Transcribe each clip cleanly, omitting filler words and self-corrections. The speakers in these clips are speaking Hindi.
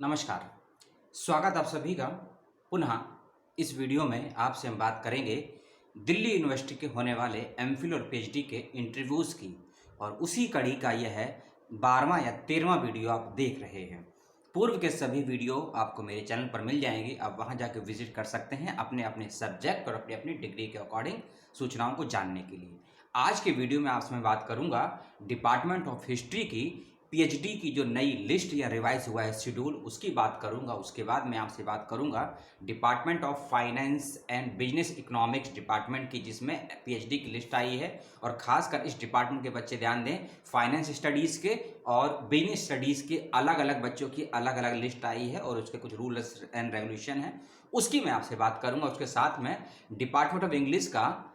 नमस्कार। स्वागत आप सभी का पुनः इस वीडियो में आपसे हम बात करेंगे दिल्ली यूनिवर्सिटी के होने वाले एमफिल और पीएचडी के इंटरव्यूज़ की। और उसी कड़ी का यह है 12वां या 13वां वीडियो आप देख रहे हैं। पूर्व के सभी वीडियो आपको मेरे चैनल पर मिल जाएंगे, आप वहां जाकर विजिट कर सकते हैं अपने अपने सब्जेक्ट और अपनी अपनी डिग्री के अकॉर्डिंग सूचनाओं को जानने के लिए। आज के वीडियो में आपसे मैं बात करूंगा डिपार्टमेंट ऑफ हिस्ट्री की पीएचडी की जो नई लिस्ट या रिवाइज हुआ है शेड्यूल, उसकी बात करूंगा। उसके बाद मैं आपसे बात करूंगा department of finance and business economics department की, जिसमें पीएचडी की लिस्ट आई है। और खासकर इस डिपार्टमेंट के बच्चे ध्यान दें, फाइनेंस स्टडीज़ के और बिजनेस स्टडीज़ के अलग अलग बच्चों की अलग अलग लिस्ट आई है और उसके कुछ रूल्स एंड रेगुलेशन है, उसकी मैं आपसे बात करूँगा। उसके साथ में डिपार्टमेंट ऑफ इंग्लिश का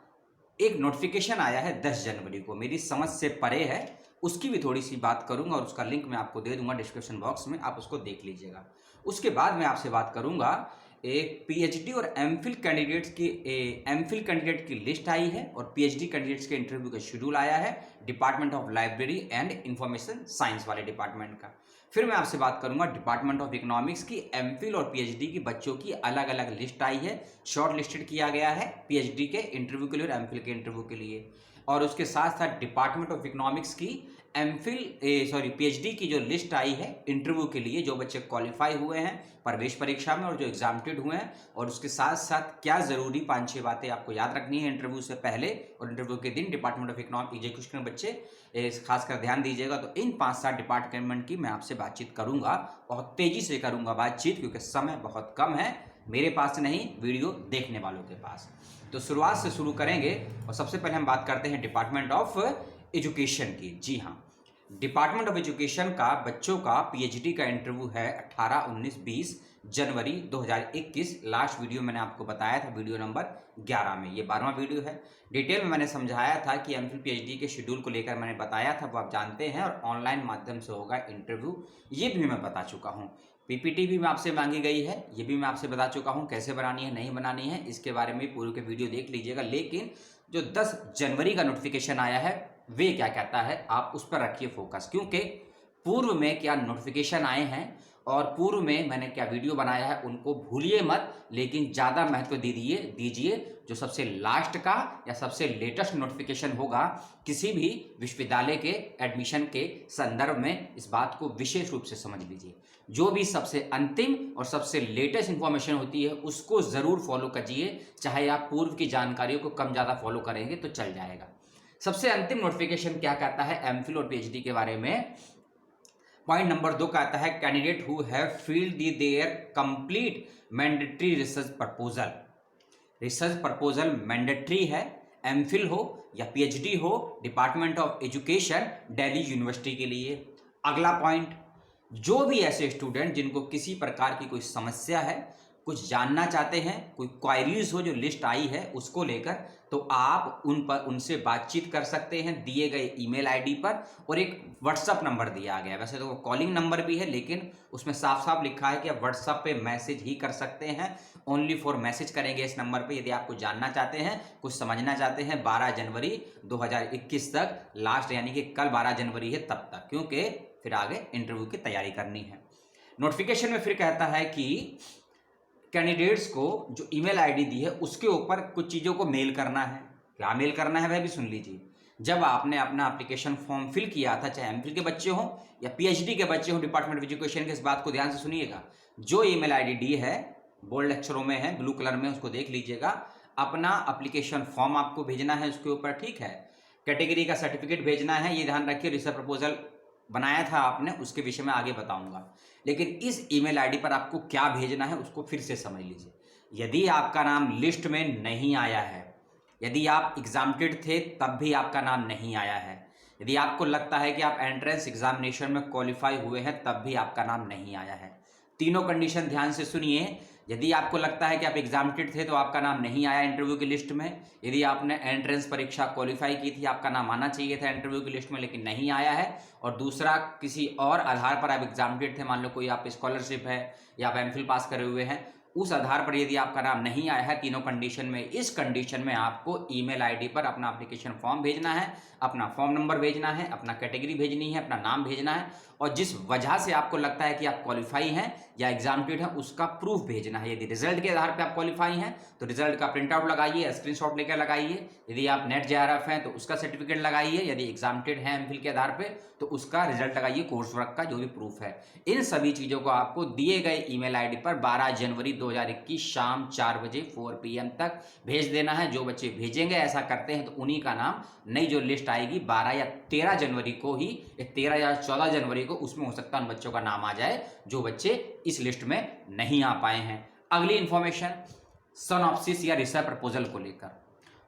एक नोटिफिकेशन आया है 10 जनवरी को, मेरी समझ से परे है, उसकी भी थोड़ी सी बात करूंगा और उसका लिंक मैं आपको दे दूंगा डिस्क्रिप्शन बॉक्स में, आप उसको देख लीजिएगा। उसके बाद मैं आपसे बात करूंगा एक पीएचडी और एमफिल कैंडिडेट की लिस्ट आई है और पीएचडी कैंडिडेट्स के इंटरव्यू का शेड्यूल आया है department of library and information science वाले डिपार्टमेंट का। फिर मैं आपसे बात करूंगा डिपार्टमेंट ऑफ इकोनॉमिक्स की एमफिल और पीएचडी की बच्चों की अलग अलग लिस्ट आई है, शॉर्ट लिस्टेड किया गया है पीएचडी के इंटरव्यू के लिए और एमफिल के इंटरव्यू के लिए। और उसके साथ साथ डिपार्टमेंट ऑफ इकोनॉमिक्स की पीएचडी की जो लिस्ट आई है इंटरव्यू के लिए, जो बच्चे क्वालिफाई हुए हैं प्रवेश परीक्षा में और जो एग्जामिटेड हुए हैं। और उसके साथ साथ क्या ज़रूरी 5-6 बातें आपको याद रखनी है इंटरव्यू से पहले और इंटरव्यू के दिन डिपार्टमेंट ऑफ इकोनॉमिक एजुकेशन के बच्चे खासकर ध्यान दीजिएगा। तो इन 5-7 डिपार्टमेंट की मैं आपसे बातचीत करूंगा, बहुत तेज़ी से करूंगा बातचीत, क्योंकि समय बहुत कम है मेरे पास नहीं, वीडियो देखने वालों के पास। तो शुरुआत से शुरू करेंगे और सबसे पहले हम बात करते हैं डिपार्टमेंट ऑफ एजुकेशन की। जी हाँ, डिपार्टमेंट ऑफ एजुकेशन का बच्चों का पीएचडी का इंटरव्यू है 18, 19, 20 जनवरी 2021। लास्ट वीडियो मैंने आपको बताया था वीडियो नंबर 11 में, ये 12वां वीडियो है। डिटेल में मैंने समझाया था कि एमफिल पीएचडी के शेड्यूल को लेकर मैंने बताया था, वो आप जानते हैं, और ऑनलाइन माध्यम से होगा इंटरव्यू, ये भी मैं बता चुका हूँ। पीपीटी भी मैं आपसे मांगी गई है, ये भी मैं आपसे बता चुका हूँ कैसे बनानी है नहीं बनानी है, इसके बारे में पूरे के वीडियो देख लीजिएगा। लेकिन जो 10 जनवरी का नोटिफिकेशन आया है वे क्या कहता है, आप उस पर रखिए फोकस, क्योंकि पूर्व में क्या नोटिफिकेशन आए हैं और पूर्व में मैंने क्या वीडियो बनाया है उनको भूलिए मत, लेकिन ज़्यादा महत्व दीजिए जो सबसे लास्ट का या सबसे लेटेस्ट नोटिफिकेशन होगा किसी भी विश्वविद्यालय के एडमिशन के संदर्भ में, इस बात को विशेष रूप से समझ लीजिए। जो भी सबसे अंतिम और सबसे लेटेस्ट इंफॉर्मेशन होती है उसको ज़रूर फॉलो कीजिए, चाहे आप पूर्व की जानकारियों को कम ज़्यादा फॉलो करेंगे तो चल जाएगा। सबसे अंतिम नोटिफिकेशन क्या कहता है एमफिल और पीएचडी के बारे में, पॉइंट नंबर 2 कहता है candidate who have filled their complete mandatory research proposal mandatory है, एमफिल हो या पीएचडी हो, department of education Delhi university के लिए। अगला पॉइंट, जो भी ऐसे स्टूडेंट जिनको किसी प्रकार की कोई समस्या है, कुछ जानना चाहते हैं, कोई क्वायरीज हो जो लिस्ट आई है उसको लेकर, तो आप उनसे बातचीत कर सकते हैं दिए गए ईमेल आईडी पर। और एक व्हाट्सअप नंबर दिया गया है, वैसे तो वो कॉलिंग नंबर भी है लेकिन उसमें साफ साफ लिखा है कि आप व्हाट्सअप पे मैसेज ही कर सकते हैं, ओनली फॉर मैसेज करेंगे इस नंबर पे यदि आप कुछ जानना चाहते हैं, कुछ समझना चाहते हैं। 12 जनवरी 2021 तक लास्ट, यानी कि कल 12 जनवरी है तब तक, क्योंकि फिर आगे इंटरव्यू की तैयारी करनी है। नोटिफिकेशन में फिर कहता है कि कैंडिडेट्स को जो ईमेल आईडी दी है उसके ऊपर कुछ चीज़ों को मेल करना है। क्या मेल करना है वह भी सुन लीजिए। जब आपने अपना एप्लीकेशन फॉर्म फिल किया था, चाहे एमफिल के बच्चे हों या पीएचडी के बच्चे हों, डिपार्टमेंट ऑफ एजुकेशन के, इस बात को ध्यान से सुनिएगा। जो ईमेल आईडी डी है बोल्ड अक्षरों में है, ब्लू कलर में, उसको देख लीजिएगा। अपना एप्लीकेशन फॉर्म आपको भेजना है उसके ऊपर, ठीक है। कैटेगरी का सर्टिफिकेट भेजना है, ये ध्यान रखिए। रिसर्च प्रपोजल बनाया था आपने, उसके विषय में आगे बताऊंगा, लेकिन इस ईमेल आईडी पर आपको क्या भेजना है उसको फिर से समझ लीजिए। यदि आपका नाम लिस्ट में नहीं आया है, यदि आप एग्जामिनेटेड थे तब भी आपका नाम नहीं आया है, यदि आपको लगता है कि आप एंट्रेंस एग्जामिनेशन में क्वालिफाई हुए हैं तब भी आपका नाम नहीं आया है, तीनों कंडीशन ध्यान से सुनिए। यदि आपको लगता है कि आप एग्जामिनेटेड थे तो आपका नाम नहीं आया इंटरव्यू की लिस्ट में, यदि आपने एंट्रेंस परीक्षा क्वालिफाई की थी आपका नाम आना चाहिए था इंटरव्यू की लिस्ट में लेकिन नहीं आया है, और दूसरा किसी और आधार पर आप एग्जामिनेटेड थे, मान लो कोई आप स्कॉलरशिप है या आप एमफिल पास करे हुए हैं, उस आधार पर यदि आपका नाम नहीं आया है तीनों कंडीशन में, इस कंडीशन में आपको ईमेल आईडी पर अपना एप्लीकेशन फॉर्म भेजना है, अपना फॉर्म नंबर भेजना है, अपना कैटेगरी भेजनी है, अपना नाम भेजना है और जिस वजह से आपको लगता है कि आप क्वालिफाई हैं या एग्जामिनेटेड हैं उसका प्रूफ भेजना है। यदि रिजल्ट के आधार पे आप क्वालिफाई हैं तो रिजल्ट का प्रिंट आउट लगाइए, स्क्रीनशॉट लेकर लगाइए। यदि आप नेट जेआरएफ हैं तो उसका सर्टिफिकेट लगाइए। यदि एग्जामिनेटेड हैं एमफिल के आधार पे तो उसका रिजल्ट लगाइए, कोर्स वर्क का जो भी प्रूफ है। इन सभी चीज़ों को आपको दिए गए ईमेल आईडी पर 12 जनवरी 2021 शाम 4 बजे 4 PM तक भेज देना है। जो बच्चे भेजेंगे ऐसा करते हैं तो उन्हीं का नाम नई जो लिस्ट आएगी 12 या 13 जनवरी को ही, 13 या 14 जनवरी को, उसमें हो सकता है उन बच्चों का नाम आ जाए जो बच्चे इस लिस्ट में नहीं आ पाए हैं। अगली इंफॉर्मेशन सिनॉप्सिस या रिसर्च प्रपोजल को लेकर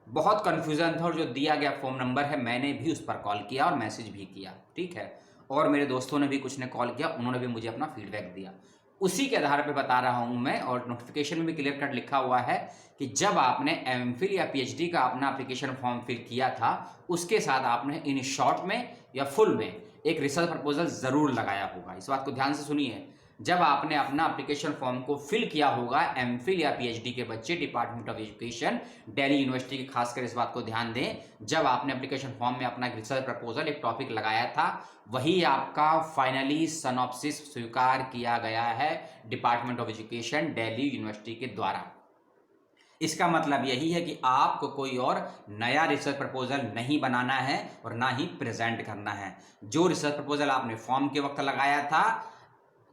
बहुत कंफ्यूजन था और जो दिया गया फॉर्म नंबर है मैंने भी उस पर कॉल किया और मैसेज भी किया, ठीक है, और मेरे दोस्तों ने भी कुछ ने कॉल किया, उन्होंने भी मुझे अपना फीडबैक दिया। उसी के आधार पे बता रहा हूं मैं, और नोटिफिकेशन में भी क्लियर कट लिखा हुआ है कि जब आपने एमफिल या पीएचडी का अपना एप्लीकेशन फॉर्म फिल किया था उसके साथ आपने इन शॉर्ट में या फुल में एक रिसर्च प्रपोजल जरूर लगाया होगा। इस बात को ध्यान से सुनिए। जब आपने अपना एप्लीकेशन फॉर्म को फिल किया होगा, एमफिल या पीएचडी के बच्चे department of education Delhi university की, खासकर इस बात को ध्यान दें, जब आपने एप्लीकेशन फॉर्म में अपना रिसर्च प्रपोजल एक टॉपिक लगाया था वही आपका फाइनली सिनॉप्सिस स्वीकार किया गया है department of education Delhi university के द्वारा। इसका मतलब यही है कि आपको कोई और नया रिसर्च प्रपोजल नहीं बनाना है और ना ही प्रेजेंट करना है। जो रिसर्च प्रपोजल आपने फॉर्म के वक्त लगाया था,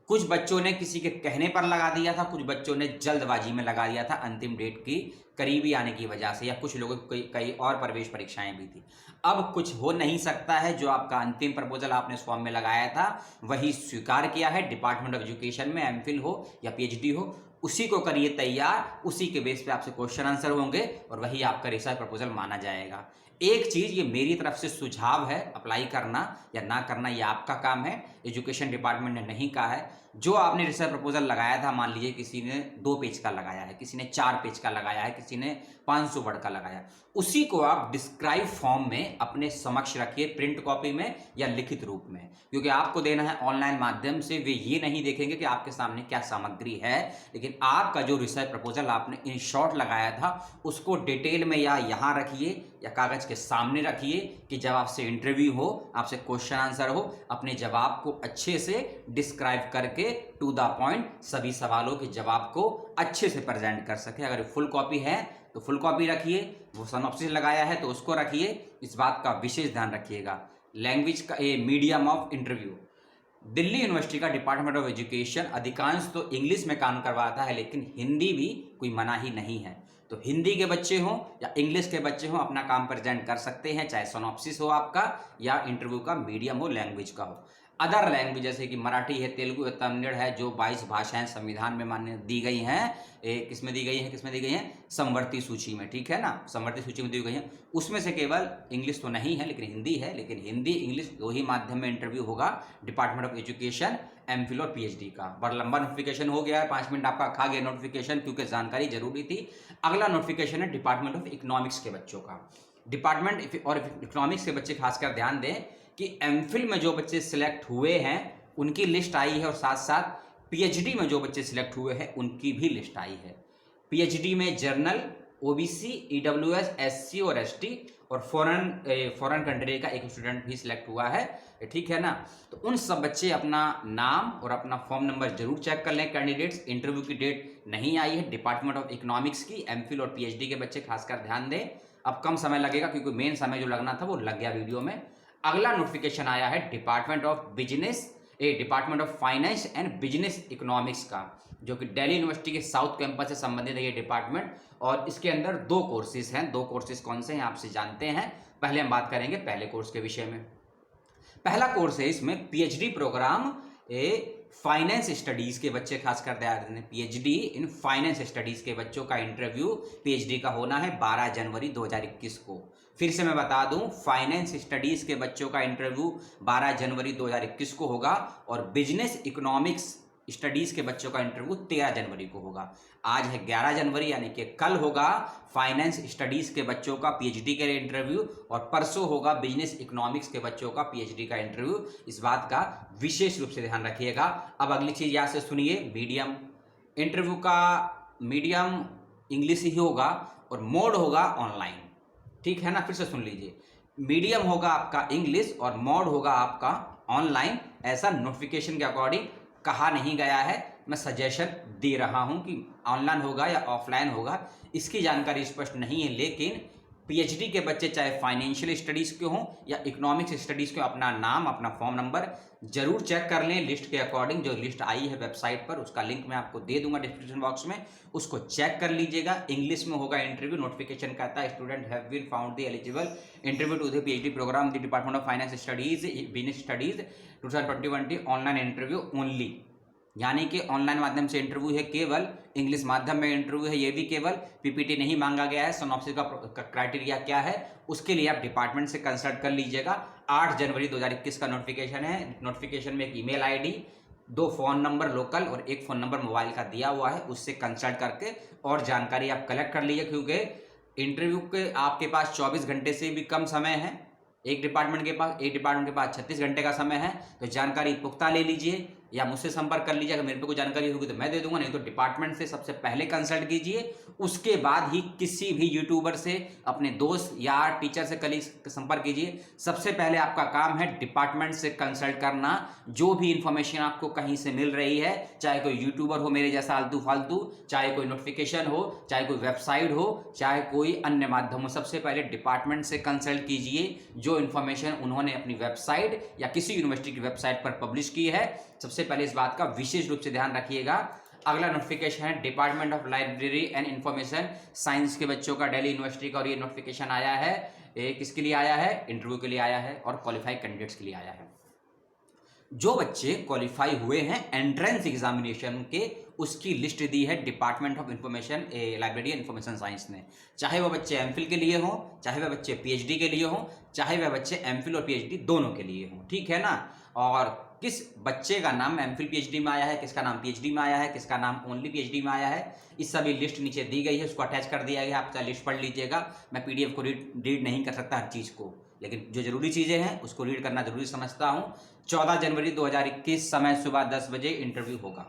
कुछ बच्चों ने किसी के कहने पर लगा दिया था, कुछ बच्चों ने जल्दबाजी में लगा दिया था अंतिम डेट की करीबी आने की वजह से, या कुछ लोगों की कई और प्रवेश परीक्षाएं भी थी। अब कुछ हो नहीं सकता है, जो आपका अंतिम प्रपोजल आपने फॉर्म में लगाया था वही स्वीकार किया है। डिपार्टमेंट ऑफ एजुकेशन में एमफिल हो या पीएचडी हो, उसी को करिए तैयार, उसी के बेस पे आपसे क्वेश्चन आंसर होंगे और वही आपका रिसर्च प्रपोजल माना जाएगा। एक चीज ये मेरी तरफ से सुझाव है, अप्लाई करना या ना करना ये आपका काम है, एजुकेशन डिपार्टमेंट ने नहीं कहा है। जो आपने रिसर्च प्रपोजल लगाया था, मान लीजिए किसी ने 2 पेज का लगाया है, किसी ने 4 पेज का लगाया है, किसी ने 500 वर्ड का लगाया, उसी को आप डिस्क्राइब फॉर्म में अपने समक्ष रखिए, प्रिंट कॉपी में या लिखित रूप में, क्योंकि आपको देना है ऑनलाइन माध्यम से। वे ये नहीं देखेंगे कि आपके सामने क्या सामग्री है, लेकिन आपका जो रिसर्च प्रपोजल आपने इन शॉर्ट लगाया था उसको डिटेल में या यहाँ रखिए या कागज के सामने रखिए कि जब आपसे इंटरव्यू हो, आपसे क्वेश्चन आंसर हो, अपने जवाब को अच्छे से डिस्क्राइब करके टू द पॉइंट सभी सवालों के जवाब को अच्छे से प्रेजेंट कर सके। अगर फुल कॉपी है तो फुल कॉपी रखिए, वो सिनॉप्सिस लगाया है तो उसको रखिए। इस बात का विशेष ध्यान रखिएगा। लैंग्वेज का medium of interview, Delhi university का डिपार्टमेंट ऑफ एजुकेशन अधिकांश तो इंग्लिश में काम करवाता है, लेकिन हिंदी भी कोई मना ही नहीं है। तो हिंदी के बच्चे हों या इंग्लिश के बच्चे हों अपना काम प्रेजेंट कर सकते हैं, चाहे सिनॉप्सिस हो आपका या इंटरव्यू का मीडियम हो, लैंग्वेज का हो। अदर लैंग्वेज जैसे कि मराठी है, तेलुगु है, तमिल है, जो 22 भाषाएं संविधान में मान्य दी गई हैं, किसमें दी गई हैं, समवर्ती सूची में, ठीक है ना, समवर्ती सूची में दी गई हैं। उसमें से केवल इंग्लिश तो नहीं है लेकिन हिंदी है, लेकिन हिंदी इंग्लिश 2 ही माध्यम में इंटरव्यू होगा डिपार्टमेंट ऑफ एजुकेशन एमफिल और पीएचडी का। बड़ा लंबा नोटिफिकेशन हो गया है, 5 मिनट आपका खा गया नोटिफिकेशन, क्योंकि जानकारी जरूरी थी। अगला नोटिफिकेशन है डिपार्टमेंट ऑफ इकोनॉमिक्स के बच्चों का। डिपार्टमेंट और इकोनॉमिक्स के बच्चे खासकर ध्यान दें कि एमफिल में जो बच्चे सिलेक्ट हुए हैं उनकी लिस्ट आई है और साथ साथ पीएचडी में जो बच्चे सिलेक्ट हुए हैं उनकी भी लिस्ट आई है। पीएचडी में जर्नल, ओबीसी, ईडब्ल्यूएस, एससी और एसटी और फॉरेन कंट्री का एक स्टूडेंट भी सिलेक्ट हुआ है, ठीक है ना। तो उन सब बच्चे अपना नाम और अपना फॉर्म नंबर जरूर चेक कर लें। कैंडिडेट्स, इंटरव्यू की डेट नहीं आई है डिपार्टमेंट ऑफ इकोनॉमिक्स की, एमफिल और पीएचडी के बच्चे खासकर ध्यान दें। अब कम समय लगेगा क्योंकि मेन समय जो लगना था वो लग गया वीडियो में। अगला नोटिफिकेशन आया है department of finance and business economics का, जो कि दिल्ली यूनिवर्सिटी के साउथ कैंपस से संबंधित है ये डिपार्टमेंट, और इसके अंदर 2 कोर्सेज हैं। 2 कोर्सेज कौन से हैं आपसे जानते हैं। पहले हम बात करेंगे पहले कोर्स के विषय में। पहला कोर्स है इसमें पीएचडी प्रोग्राम फाइनेंस स्टडीज के बच्चे खासकर ध्यान दें। पीएचडी इन फाइनेंस स्टडीज के बच्चों का इंटरव्यू पीएचडी का होना है 12 जनवरी 2021 को। फिर से मैं बता दूं, फाइनेंस स्टडीज के बच्चों का इंटरव्यू 12 जनवरी 2021 को होगा और बिजनेस इकोनॉमिक्स स्टडीज के बच्चों का इंटरव्यू 13 जनवरी को होगा। आज है 11 जनवरी, यानी कि कल होगा फाइनेंस स्टडीज के बच्चों का पीएचडी के इंटरव्यू और परसों होगा बिजनेस इकोनॉमिक्स के बच्चों का पीएचडी का इंटरव्यू। इस बात का विशेष रूप से ध्यान रखिएगा। अब अगली चीज यहां से सुनिए, मीडियम इंटरव्यू का मीडियम इंग्लिश ही होगा और मोड होगा ऑनलाइन, ठीक है ना। फिर से सुन लीजिए, मीडियम होगा आपका इंग्लिश और मोड होगा आपका ऑनलाइन ऐसा नोटिफिकेशन के अकॉर्डिंग कहा नहीं गया है। मैं सजेशन दे रहा हूं कि ऑनलाइन होगा या ऑफलाइन होगा, इसकी जानकारी स्पष्ट नहीं है। लेकिन पीएचडी के बच्चे चाहे फाइनेंशियल स्टडीज़ के हों या इकोनॉमिक्स स्टडीज़ के, अपना नाम, अपना फॉर्म नंबर जरूर चेक कर लें लिस्ट के अकॉर्डिंग। जो लिस्ट आई है वेबसाइट पर, उसका लिंक मैं आपको दे दूंगा डिस्क्रिप्शन बॉक्स में, उसको चेक कर लीजिएगा। इंग्लिश में होगा इंटरव्यू। नोटिफिकेशन कहता है student have been found the eligible interview to the PhD program the department of finance studies business studies 2020 online interview only, यानी कि ऑनलाइन माध्यम से इंटरव्यू है केवल, इंग्लिश माध्यम में इंटरव्यू है ये भी केवल, पीपीटी नहीं मांगा गया है। सिनॉप्सिस का क्राइटेरिया क्या है उसके लिए आप डिपार्टमेंट से कंसल्ट कर लीजिएगा। 8 जनवरी 2021 का नोटिफिकेशन है। नोटिफिकेशन में एक email ID, 2 phone number local और 1 फोन नंबर मोबाइल का दिया हुआ है, उससे कंसल्ट करके और जानकारी आप कलेक्ट कर लीजिए, क्योंकि इंटरव्यू के आपके पास 24 घंटे से भी कम समय है। एक डिपार्टमेंट के पास 36 घंटे का समय है। तो जानकारी पुख्ता ले लीजिए या मुझसे संपर्क कर लीजिए। अगर मेरे पे कोई जानकारी होगी तो मैं दे दूंगा, नहीं तो डिपार्टमेंट से सबसे पहले कंसल्ट कीजिए, उसके बाद ही किसी भी यूट्यूबर से, अपने दोस्त या टीचर से, कलीग से संपर्क कीजिए। सबसे पहले आपका काम है डिपार्टमेंट से कंसल्ट करना। जो भी इंफॉर्मेशन आपको कहीं से मिल रही है, चाहे कोई यूट्यूबर हो मेरे जैसा आलतू फालतू, चाहे कोई नोटिफिकेशन हो, चाहे कोई वेबसाइट हो, चाहे कोई अन्य माध्यम हो, सबसे पहले डिपार्टमेंट से कंसल्ट कीजिए। जो इंफॉर्मेशन उन्होंने अपनी वेबसाइट या किसी यूनिवर्सिटी की वेबसाइट पर पब्लिश की है, सबसे पहले इस बात का विशेष रूप से ध्यान रखिएगा। अगला नोटिफिकेशन है department of library and information science के बच्चों का, दिल्ली यूनिवर्सिटी का, और ये नोटिफिकेशन आया है। ये किसके लिए आया है? इंटरव्यू के लिए आया है और क्वालिफाइड कैंडिडेट्स के लिए आया है। जो बच्चे क्वालिफाई हुए हैं एंट्रेंस एग्जामिनेशन के, उसकी लिस्ट दी है department of information library and information science ने। चाहे वह बच्चे एमफिल के लिए हों, चाहे वह बच्चे पीएचडी के लिए हों, चाहे वह बच्चे एमफिल और पीएचडी दोनों के लिए हों, ठीक है ना। और किस बच्चे का नाम एमफिल पीएचडी में आया है, किसका नाम पीएचडी में आया है, किसका नाम ओनली पीएचडी में आया है, इस सभी लिस्ट नीचे दी गई है, उसको अटैच कर दिया गया। आप चाहे लिस्ट पढ़ लीजिएगा। मैं पीडीएफ को रीड नहीं कर सकता हर चीज़ को, लेकिन जो जरूरी चीज़ें हैं उसको रीड करना जरूरी समझता हूँ। 14 जनवरी 2021 समय सुबह 10 बजे इंटरव्यू होगा।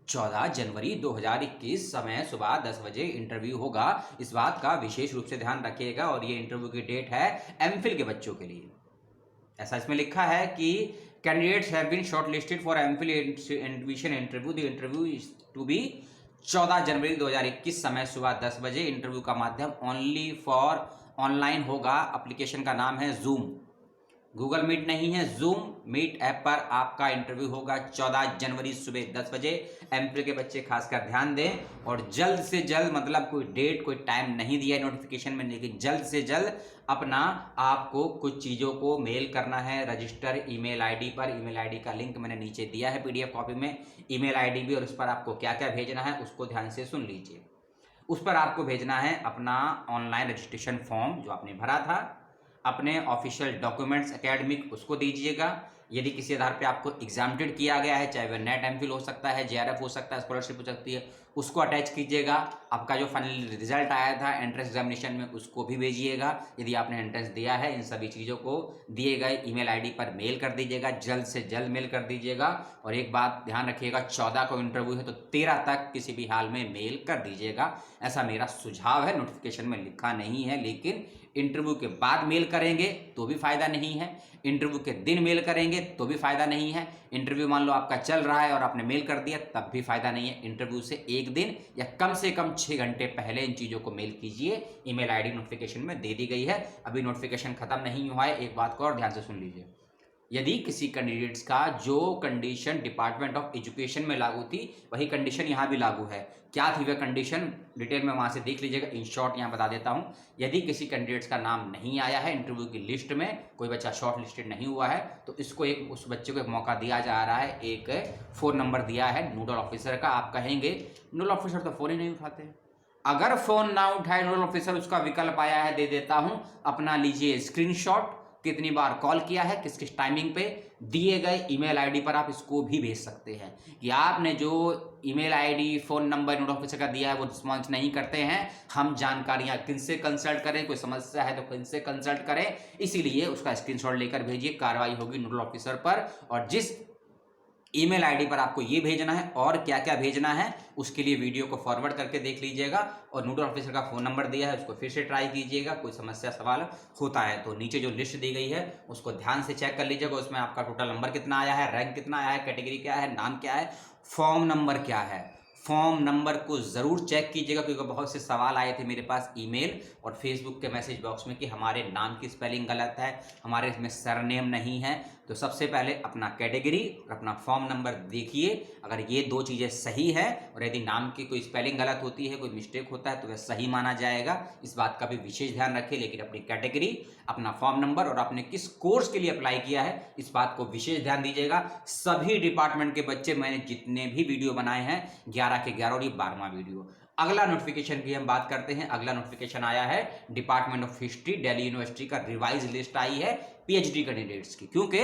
14 जनवरी 2021 समय सुबह 10 बजे इंटरव्यू होगा। इस बात का विशेष रूप से ध्यान रखिएगा। और ये इंटरव्यू की डेट है एमफिल के बच्चों के लिए। ऐसा इसमें लिखा है कि candidates have been shortlisted for MPhil admission interview. The interview is to be 14 January 2021 समय सुबह 10 बजे। इंटरव्यू का माध्यम ओनली फॉर ऑनलाइन होगा। एप्लीकेशन का नाम है जूम, गूगल मीट नहीं है, जूम मीट ऐप पर आपका इंटरव्यू होगा 14 जनवरी सुबह 10 बजे। एमफिल के बच्चे खासकर ध्यान दें। और जल्द से जल्द, मतलब कोई डेट कोई टाइम नहीं दिया है नोटिफिकेशन में, लेकिन जल्द से जल्द अपना आपको कुछ चीज़ों को मेल करना है रजिस्टर ईमेल आईडी पर। ईमेल आईडी का लिंक मैंने नीचे दिया है पीडीएफ कॉपी में, ईमेल आईडी भी, और उस पर आपको क्या क्या भेजना है उसको ध्यान से सुन लीजिए। उस पर आपको भेजना है अपना ऑनलाइन रजिस्ट्रेशन फॉर्म जो आपने भरा था, अपने ऑफिशियल डॉक्यूमेंट्स एकेडमिक उसको दीजिएगा। यदि किसी आधार पे आपको एग्जामिनेटेड किया गया है, चाहे वह नेट एमफिल हो सकता है, जेआरएफ हो सकता है, स्कॉलरशिप हो सकती है, उसको अटैच कीजिएगा। आपका जो फाइनल रिजल्ट आया था एंट्रेंस एग्जामिनेशन में, उसको भी भेजिएगा यदि आपने एंट्रेंस दिया है। इन सभी चीज़ों को दिए गए ईमेल आईडी पर मेल कर दीजिएगा, जल्द से जल्द मेल कर दीजिएगा। और एक बात ध्यान रखिएगा, 14 को इंटरव्यू है तो 13 तक किसी भी हाल में मेल कर दीजिएगा। ऐसा मेरा सुझाव है। नोटिफिकेशन में लिखा नहीं है, लेकिन इंटरव्यू के बाद मेल करेंगे तो भी फायदा नहीं है, इंटरव्यू के दिन मेल करेंगे तो भी फायदा नहीं है। इंटरव्यू मान लो आपका चल रहा है और आपने मेल कर दिया तब भी फायदा नहीं है। इंटरव्यू से एक दिन या कम से कम 6 घंटे पहले इन चीज़ों को मेल कीजिए। ईमेल आईडी नोटिफिकेशन में दे दी गई है। अभी नोटिफिकेशन खत्म नहीं हुआ है। एक बात को और ध्यान से सुन लीजिए, यदि किसी कैंडिडेट्स का जो कंडीशन डिपार्टमेंट ऑफ एजुकेशन में लागू थी वही कंडीशन यहाँ भी लागू है। क्या थी वह कंडीशन, डिटेल में वहाँ से देख लीजिएगा। इन शॉर्ट यहाँ बता देता हूँ। यदि किसी कैंडिडेट्स का नाम नहीं आया है इंटरव्यू की लिस्ट में, कोई बच्चा शॉर्ट लिस्टेड नहीं हुआ है, तो इसको उस बच्चे को एक मौका दिया जा रहा है। एक फ़ोन नंबर दिया है नोडल ऑफिसर का। आप कहेंगे नोडल ऑफिसर तो फ़ोन ही नहीं उठाते। अगर फ़ोन ना उठाए नोडल ऑफिसर, उसका विकल्प आया है, दे देता हूँ। अपना लीजिए स्क्रीनशॉट, कितनी बार कॉल किया है, किस किस टाइमिंग पे, दिए गए ईमेल आईडी पर आप इसको भी भेज सकते हैं कि आपने जो email ID phone number nodal officer का दिया है वो रिस्पॉन्स नहीं करते हैं, हम जानकारियाँ किनसे कंसल्ट करें, कोई समस्या है तो किनसे कंसल्ट करें। इसीलिए उसका स्क्रीनशॉट लेकर भेजिए, कार्रवाई होगी नोडल ऑफिसर पर। और जिस ईमेल आईडी पर आपको ये भेजना है और क्या क्या भेजना है उसके लिए वीडियो को फॉरवर्ड करके देख लीजिएगा, और नोडल ऑफिसर का फ़ोन नंबर दिया है उसको फिर से ट्राई कीजिएगा। कोई समस्या सवाल होता है तो नीचे जो लिस्ट दी गई है उसको ध्यान से चेक कर लीजिएगा, उसमें आपका टोटल नंबर कितना आया है, रैंक कितना आया है, कैटेगरी क्या है, नाम क्या है, फॉर्म नंबर क्या है। फॉर्म नंबर को ज़रूर चेक कीजिएगा, क्योंकि बहुत से सवाल आए थे मेरे पास ईमेल और फेसबुक के मैसेज बॉक्स में कि हमारे नाम की स्पेलिंग गलत है, हमारे इसमें सरनेम नहीं है। तो सबसे पहले अपना कैटेगरी और अपना फॉर्म नंबर देखिए, अगर ये दो चीज़ें सही है और यदि नाम की कोई स्पेलिंग गलत होती है, कोई मिस्टेक होता है तो वह सही माना जाएगा, इस बात का भी विशेष ध्यान रखिए। लेकिन अपनी कैटेगरी, अपना फॉर्म नंबर और आपने किस कोर्स के लिए अप्लाई किया है इस बात को विशेष ध्यान दीजिएगा। सभी डिपार्टमेंट के बच्चे, मैंने जितने भी वीडियो बनाए हैं 11 के 11 और ये 12वां वीडियो। अगला नोटिफिकेशन की हम बात करते हैं। अगला नोटिफिकेशन आया है department of history, Delhi university का रिवाइज लिस्ट आई है पीएचडी कैंडिडेट्स की, क्योंकि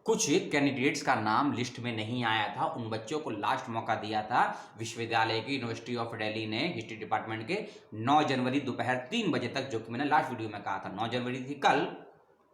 कुछ कैंडिडेट्स का नाम लिस्ट में नहीं आया था, उन बच्चों को लास्ट मौका दिया था विश्वविद्यालय की यूनिवर्सिटी ऑफ दिल्ली ने हिस्ट्री डिपार्टमेंट के 9 जनवरी दोपहर 3 बजे तक, जो कि मैंने लास्ट वीडियो में कहा था 9 जनवरी थी कल,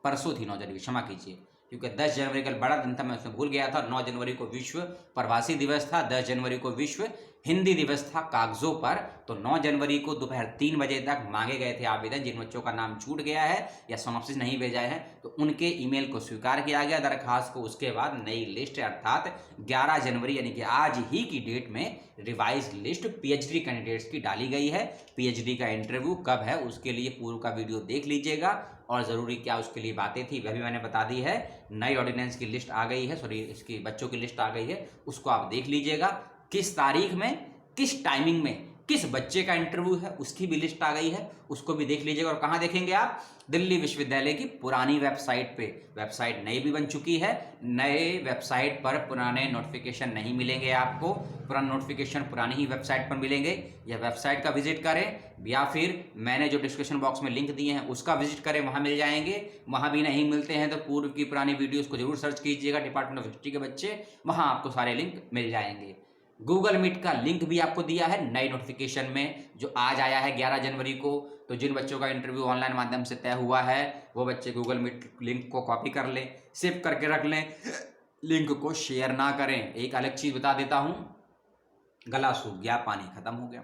परसों थी 9 जनवरी, क्षमा कीजिए, क्योंकि 10 जनवरी कल बड़ा दिन था, मैं उसमें भूल गया था। 9 जनवरी को विश्व प्रवासी दिवस था, 10 जनवरी को विश्व हिंदी दिवस था कागजों पर। तो 9 जनवरी को दोपहर 3 बजे तक मांगे गए थे आवेदन। जिन बच्चों का नाम छूट गया है या सिनॉप्सिस नहीं भेजा है तो उनके ईमेल को स्वीकार किया गया दरखास्त को। उसके बाद नई लिस्ट अर्थात 11 जनवरी यानी कि आज ही की डेट में रिवाइज लिस्ट पीएचडी कैंडिडेट्स की डाली गई है। पीएचडी का इंटरव्यू कब है उसके लिए पूर्व का वीडियो देख लीजिएगा, और ज़रूरी क्या उसके लिए बातें थी वह भी मैंने बता दी है। नई ऑर्डिनेंस की लिस्ट आ गई है, सॉरी इसकी बच्चों की लिस्ट आ गई है, उसको आप देख लीजिएगा। किस तारीख में, किस टाइमिंग में किस बच्चे का इंटरव्यू है उसकी भी लिस्ट आ गई है, उसको भी देख लीजिएगा। और कहाँ देखेंगे आप, दिल्ली विश्वविद्यालय की पुरानी वेबसाइट पे। वेबसाइट नई भी बन चुकी है, नए वेबसाइट पर पुराने नोटिफिकेशन नहीं मिलेंगे आपको, पुराने नोटिफिकेशन पुरानी ही वेबसाइट पर मिलेंगे। या वेबसाइट का विजिट करें या फिर मैंने जो डिस्क्रिप्शन बॉक्स में लिंक दिए हैं उसका विजिट करें, वहाँ मिल जाएंगे। वहाँ भी नहीं मिलते हैं तो पूर्व की पुरानी वीडियोज़ को जरूर सर्च कीजिएगा डिपार्टमेंट ऑफ हिस्ट्री के बच्चे, वहाँ आपको सारे लिंक मिल जाएंगे। गूगल मीट का लिंक भी आपको दिया है नई नोटिफिकेशन में, जो आज आया है 11 जनवरी को। तो जिन बच्चों का इंटरव्यू ऑनलाइन माध्यम से तय हुआ है वो बच्चे गूगल मीट लिंक को कॉपी कर लें, सेव करके रख लें, लिंक को शेयर ना करें। एक अलग चीज़ बता देता हूँ, गला सूख गया, पानी खत्म हो गया।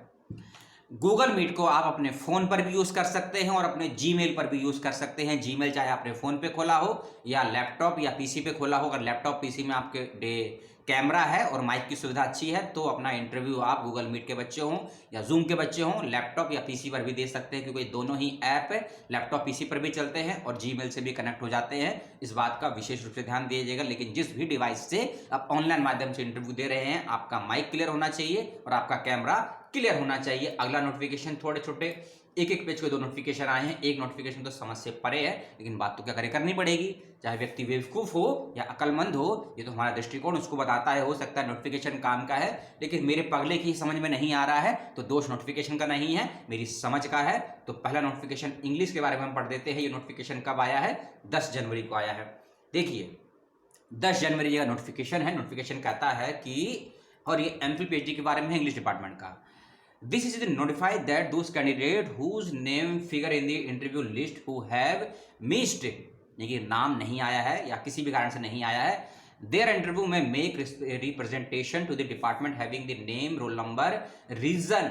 गूगल मीट को आप अपने फ़ोन पर भी यूज़ कर सकते हैं और अपने जीमेल पर भी यूज़ कर सकते हैं। जीमेल चाहे आपने फ़ोन पे खोला हो या लैपटॉप या पीसी पे खोला हो। अगर लैपटॉप पीसी में आपके कैमरा है और माइक की सुविधा अच्छी है तो अपना इंटरव्यू आप गूगल मीट के बच्चे हों या जूम के बच्चे हों लैपटॉप या पीसी पर भी दे सकते हैं, क्योंकि दोनों ही ऐप लैपटॉप पीसी पर भी चलते हैं और जीमेल से भी कनेक्ट हो जाते हैं। इस बात का विशेष रूप से ध्यान दीजिएगा। लेकिन जिस भी डिवाइस से आप ऑनलाइन माध्यम से इंटरव्यू दे रहे हैं आपका माइक क्लियर होना चाहिए और आपका कैमरा क्लियर होना चाहिए। अगला नोटिफिकेशन, थोड़े छोटे एक एक पेज के 2 नोटिफिकेशन आए हैं। एक नोटिफिकेशन तो समझ से परे है, लेकिन बात तो क्या करें, करनी पड़ेगी। चाहे व्यक्ति बेवकूफ़ हो या अक्लमंद हो, ये तो हमारा दृष्टिकोण उसको बताता है। हो सकता है नोटिफिकेशन काम का है लेकिन मेरे पगले की समझ में नहीं आ रहा है, तो दोष नोटिफिकेशन का नहीं है, मेरी समझ का है। तो पहला नोटिफिकेशन इंग्लिश के बारे में हम पढ़ देते हैं। ये नोटिफिकेशन कब आया है, 10 जनवरी को आया है। देखिए 10 जनवरी का नोटिफिकेशन है। नोटिफिकेशन कहता है कि, और ये एमफिल पीएचडी के बारे में है इंग्लिश डिपार्टमेंट का, This is to notify that those candidates whose name figure in the interview list who have missed, देखिए नाम नहीं आया है या किसी भी कारण से नहीं आया है, their interview may make representation to the department having the name, roll number, reason,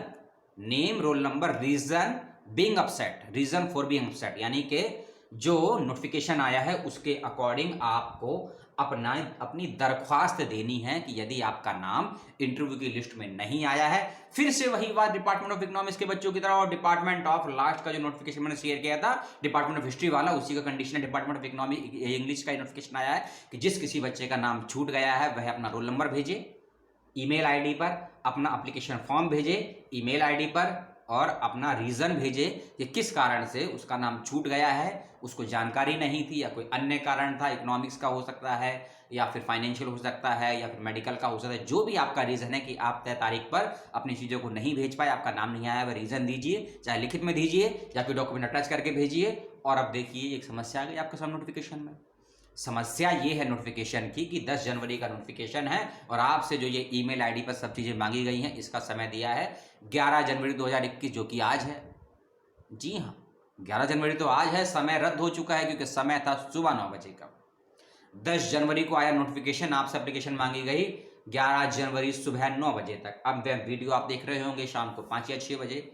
name, roll number, reason being upset, reason for being upset, यानी कि जो नोटिफिकेशन आया है उसके अकॉर्डिंग आपको अपनी दरख्वास्त देनी है कि यदि आपका नाम इंटरव्यू की लिस्ट में नहीं आया है। फिर से वही बात डिपार्टमेंट ऑफ इकोनॉमिक्स के बच्चों की तरह, और डिपार्टमेंट ऑफ लास्ट का जो नोटिफिकेशन मैंने शेयर किया था डिपार्टमेंट ऑफ हिस्ट्री वाला, उसी का कंडीशन है। डिपार्टमेंट ऑफ इकोनॉमिक इंग्लिश का नोटिफिकेशन आया है कि जिस किसी बच्चे का नाम छूट गया है वह अपना रोल नंबर भेजे ईमेल आईडी पर, अपना एप्लीकेशन फॉर्म भेजे ईमेल आईडी पर और अपना रीज़न भेजे कि किस कारण से उसका नाम छूट गया है, उसको जानकारी नहीं थी या कोई अन्य कारण था, इकोनॉमिक्स का हो सकता है या फिर फाइनेंशियल हो सकता है या फिर मेडिकल का हो सकता है। जो भी आपका रीज़न है कि आप तय तारीख पर अपनी चीज़ों को नहीं भेज पाए, आपका नाम नहीं आया, वह रीज़न दीजिए, चाहे लिखित में दीजिए या फिर डॉक्यूमेंट अटैच करके भेजिए। और अब देखिए एक समस्या आ गई आपके सामने नोटिफिकेशन में। समस्या ये है नोटिफिकेशन की कि 10 जनवरी का नोटिफिकेशन है और आपसे जो ये ईमेल आईडी पर सब चीज़ें मांगी गई हैं इसका समय दिया है 11 जनवरी 2021, जो कि आज है। जी हाँ, 11 जनवरी तो आज है, समय रद्द हो चुका है क्योंकि समय था सुबह 9 बजे का। 10 जनवरी को आया नोटिफिकेशन, आपसे एप्लीकेशन मांगी गई 11 जनवरी सुबह 9 बजे तक। अब वीडियो आप देख रहे होंगे शाम को 5 या 6 बजे।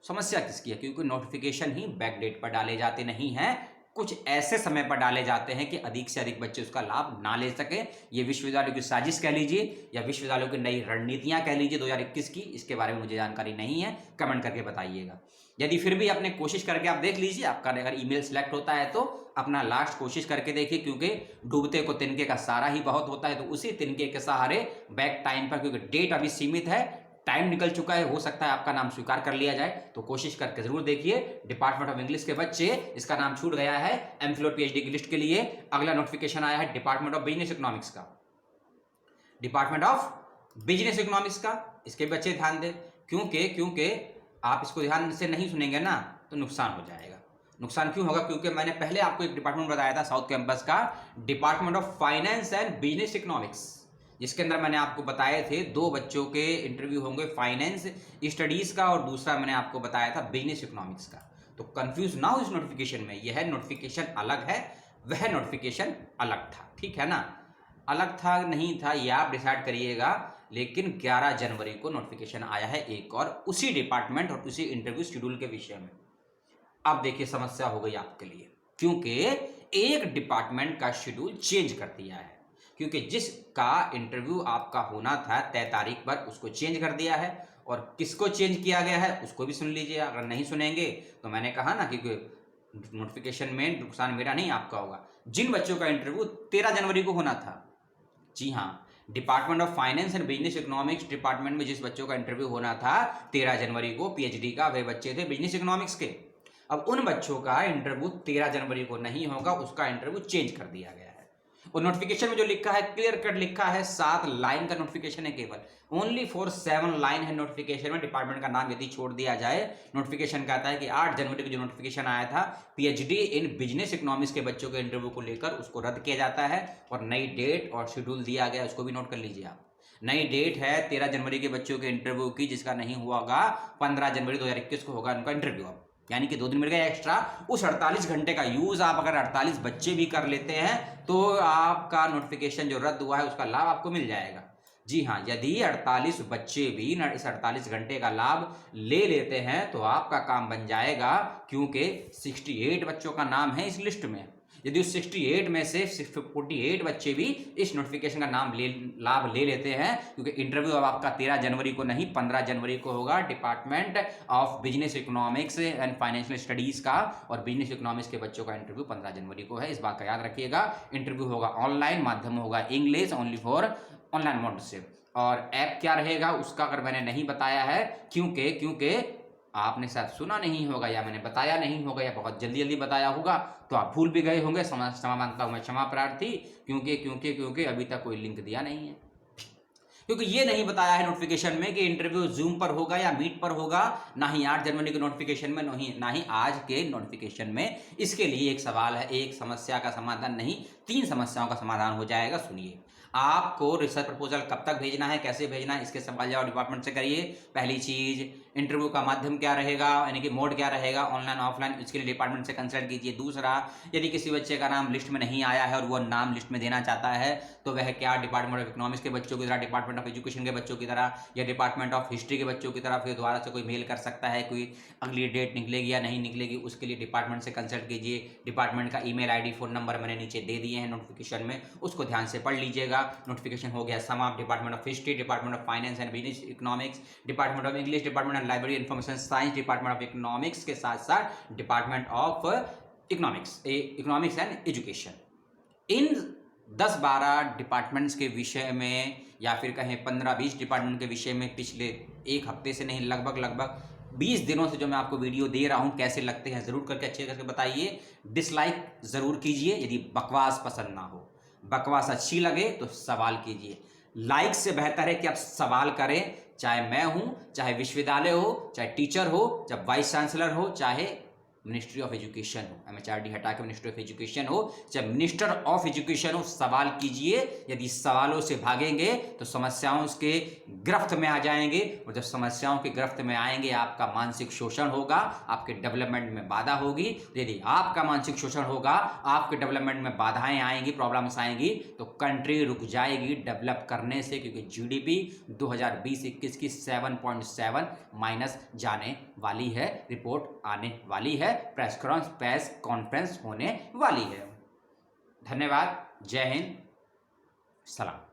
समस्या किसकी है? क्योंकि नोटिफिकेशन ही बैक डेट पर डाले जाते नहीं हैं, कुछ ऐसे समय पर डाले जाते हैं कि अधिक से अधिक बच्चे उसका लाभ ना ले सकें। ये विश्वविद्यालयों की साजिश कह लीजिए या विश्वविद्यालयों की नई रणनीतियां कह लीजिए 2021 की, इसके बारे में मुझे जानकारी नहीं है, कमेंट करके बताइएगा। यदि फिर भी अपने कोशिश करके आप देख लीजिए, आपका अगर ईमेल सेलेक्ट होता है तो अपना लास्ट कोशिश करके देखिए, क्योंकि डूबते को तिनके का सहारा ही बहुत होता है। तो उसी तिनके के सहारे बैक टाइम पर, क्योंकि डेट अभी सीमित है, टाइम निकल चुका है, हो सकता है आपका नाम स्वीकार कर लिया जाए, तो कोशिश करके जरूर देखिए। डिपार्टमेंट ऑफ इंग्लिश के बच्चे, इसका नाम छूट गया है एमफिल और पीएचडी की लिस्ट के लिए। अगला नोटिफिकेशन आया है डिपार्टमेंट ऑफ बिजनेस इकोनॉमिक्स का, डिपार्टमेंट ऑफ बिजनेस इकोनॉमिक्स का, इसके बच्चे ध्यान दें, क्योंकि आप इसको ध्यान से नहीं सुनेंगे ना तो नुकसान हो जाएगा। नुकसान क्यों होगा? क्योंकि मैंने पहले आपको एक डिपार्टमेंट बताया था साउथ कैंपस का, department of finance and business economics, जिसके अंदर मैंने आपको बताए थे 2 बच्चों के इंटरव्यू होंगे, फाइनेंस स्टडीज का और दूसरा मैंने आपको बताया था बिजनेस इकोनॉमिक्स का। तो कंफ्यूज ना हो इस नोटिफिकेशन में, यह नोटिफिकेशन अलग है, वह नोटिफिकेशन अलग था, ठीक है ना? अलग था नहीं था ये आप डिसाइड करिएगा, लेकिन 11 जनवरी को नोटिफिकेशन आया है एक और, उसी डिपार्टमेंट और उसी इंटरव्यू शेड्यूल के विषय में। अब देखिए समस्या हो गई आपके लिए, क्योंकि एक डिपार्टमेंट का शेड्यूल चेंज कर दिया है, क्योंकि जिसका इंटरव्यू आपका होना था तय तारीख पर उसको चेंज कर दिया है। और किसको चेंज किया गया है उसको भी सुन लीजिए, अगर नहीं सुनेंगे तो मैंने कहा ना, क्योंकि नोटिफिकेशन में नुकसान मेरा नहीं आपका होगा। जिन बच्चों का इंटरव्यू 13 जनवरी को होना था, जी हाँ, department of finance and business economics department में जिस बच्चों का इंटरव्यू होना था 13 जनवरी को पीएचडी का, वे बच्चे थे बिजनेस इकोनॉमिक्स के। अब उन बच्चों का इंटरव्यू 13 जनवरी को नहीं होगा, उसका इंटरव्यू चेंज कर दिया गया है। और नोटिफिकेशन में जो लिखा है, क्लियर कट लिखा है, 7 लाइन का नोटिफिकेशन है, केवल ओनली फॉर 7 लाइन है नोटिफिकेशन में। डिपार्टमेंट का नाम यदि छोड़ दिया जाए, नोटिफिकेशन कहता है कि 8 जनवरी को जो नोटिफिकेशन आया था पीएचडी इन बिजनेस इकोनॉमिक्स के बच्चों के इंटरव्यू को लेकर, उसको रद्द किया जाता है और नई डेट और शेड्यूल दिया गया, उसको भी नोट कर लीजिए आप। नई डेट है 13 जनवरी के बच्चों के इंटरव्यू की, जिसका नहीं हुआ होगा 15 जनवरी 2021 को होगा उनका इंटरव्यू। अब यानी कि 2 दिन मिल गया एक्स्ट्रा। उस 48 घंटे का यूज आप अगर 48 बच्चे भी कर लेते हैं तो आपका नोटिफिकेशन जो रद्द हुआ है उसका लाभ आपको मिल जाएगा। जी हाँ, यदि 48 बच्चे भी इस 48 घंटे का लाभ ले लेते हैं तो आपका काम बन जाएगा, क्योंकि 68 बच्चों का नाम है इस लिस्ट में। यदि उस 68 में से 48 बच्चे भी इस नोटिफिकेशन का लाभ ले लेते हैं, क्योंकि इंटरव्यू अब आपका 13 जनवरी को नहीं 15 जनवरी को होगा department of business economics and financial studies का, और बिजनेस इकोनॉमिक्स के बच्चों का इंटरव्यू 15 जनवरी को है, इस बात का याद रखिएगा। इंटरव्यू होगा ऑनलाइन, माध्यम होगा English, only for online mode से। और ऐप क्या रहेगा उसका अगर मैंने नहीं बताया है, क्योंकि आपने शायद सुना नहीं होगा या मैंने बताया नहीं होगा या बहुत जल्दी बताया होगा, तो आप भूल भी गए होंगे, क्षमा मांगता हूं मैं, क्षमा प्रार्थी। क्योंकि अभी तक कोई लिंक दिया नहीं है, क्योंकि ये नहीं बताया है नोटिफिकेशन में कि इंटरव्यू जूम पर होगा या मीट पर होगा, ना ही 8 जनवरी के नोटिफिकेशन में, ना ही आज के नोटिफिकेशन में। इसके लिए एक सवाल है, एक समस्या का समाधान नहीं, 3 समस्याओं का समाधान हो जाएगा। सुनिए, आपको रिसर्च प्रपोजल कब तक भेजना है, कैसे भेजना है, इसके सवाल जवाब डिपार्टमेंट से करिए। पहली चीज, इंटरव्यू का माध्यम क्या रहेगा, यानी कि मोड क्या रहेगा, ऑनलाइन ऑफलाइन, इसके लिए डिपार्टमेंट से कंसल्ट कीजिए। दूसरा, यदि किसी बच्चे का नाम लिस्ट में नहीं आया है और वो नाम लिस्ट में देना चाहता है तो वह क्या डिपार्टमेंट ऑफ इकोनॉमिक्स के बच्चों की तरह, डिपार्टमेंट ऑफ एजुकेशन के बच्चों की तरह या डिपार्टमेंट ऑफ हिस्ट्री के बच्चों की तरह फिर दोबारा से कोई मेल कर सकता है, कोई अगली डेट निकलेगी या नहीं निकलेगी, उसके लिए डिपार्टमेंट से कंसल्ट कीजिए। डिपार्टमेंट का ईमेल आईडी, फोन नंबर मैंने नीचे दे दिए हैं नोटिफिकेशन में, उसको ध्यान से पढ़ लीजिएगा। नोटिफिकेशन हो गया समाप्त। Department of history, department of finance and business economics, department of English, department of library information science, department of economics के साथ साथ department of economics and education. In 10-12 departments के विषय में या फिर कहें 15-20 डिपार्टमेंट के विषय में पिछले 1 हफ्ते से नहीं, लगभग 20 दिनों से जो मैं आपको वीडियो दे रहा हूं, कैसे लगते हैं जरूर करके अच्छे करके बताइए। डिसलाइक जरूर कीजिए यदि बकवास पसंद ना हो, बकवास अच्छी लगे तो सवाल कीजिए। लाइक से बेहतर है कि आप सवाल करें, चाहे मैं हूं, चाहे विश्वविद्यालय हो, चाहे टीचर हो, चाहे वाइस चांसलर हो, चाहे मिनिस्ट्री ऑफ एजुकेशन हो, MHRD हटा के मिनिस्ट्री ऑफ एजुकेशन हो, चाहे मिनिस्टर ऑफ एजुकेशन हो, सवाल कीजिए। यदि सवालों से भागेंगे तो समस्याओं के गिरफ्त में आ जाएंगे, और जब समस्याओं के गिरफ्त में आएंगे आपका मानसिक शोषण होगा, आपके डेवलपमेंट में बाधा होगी। यदि आपका मानसिक शोषण होगा, आपके डेवलपमेंट में बाधाएं आएंगी, प्रॉब्लम्स आएंगी, तो कंट्री रुक जाएगी डेवलप करने से, क्योंकि GDP 2020-21 की 7.7 माइनस जाने वाली है, रिपोर्ट आने वाली है, प्रेस कॉन्फ्रेंस होने वाली है। धन्यवाद। जय हिंद। सलाम।